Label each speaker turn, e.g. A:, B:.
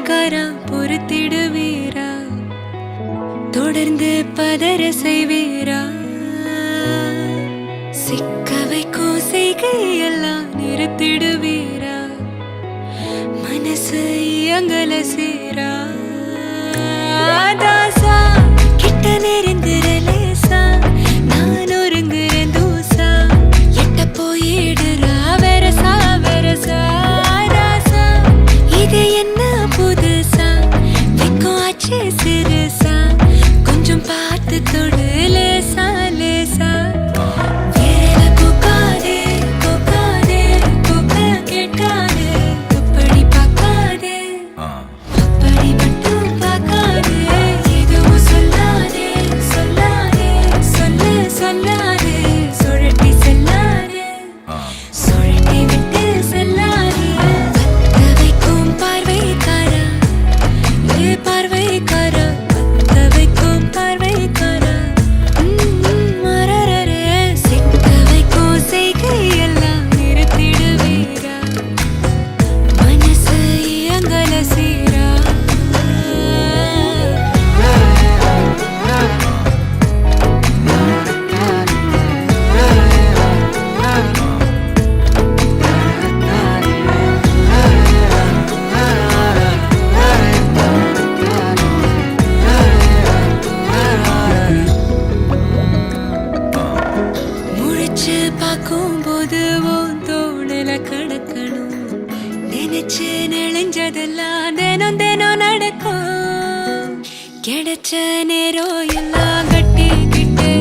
A: பார்வைக்காரா பொறுத்திடுவீரா தொடர்ந்து பதற செய்வீரா சிக்க வைக்கும் செய்கையெல்லாம் நிறுத்திடுவீரா மனசு இயங்கல சீரா தாசா கிட்ட நெருங்குறலேசா நான் ஒருங்குறேன் தூசா எட்ட போயிடுறா வெரசா வெரசா தாசா இது என்ன புதுசா வெக்கம் ஆச்சு சிறுசா கொஞ்சம் பார்த்து தொடு லேசா லேசா வேற போகாதே போகாதே போக கேட்காதே துப்படி பார்க்காதே அப்படி மட்டும் பார்க்காதே எதுவும் சொல்லாதே சொல்லாதே சொல்லு சொல்லாதே சுழட்டி செல்லாதே சுழட்டி விட்டு செல்லாதே பத்த வைக்கும் பார்வைக்காரா ஏ பார்வைக்காரா பத்த வைக்கும் பார்வைக்காரா மரரரே சிக்க வைக்கும் செய்கையெல்லாம் நிறுத்திடுவீரா மனசு இயங்கல சீரா முழிச்சு பார்க்கும்போது உன் தோணல கடக்கணும் நினைச்சு நெளிஞ்சதெல்லாம் தினம் தினம் நடக்கும் கிடைச்ச நேரம் எல்லாம் கட்டிக்கிட்டு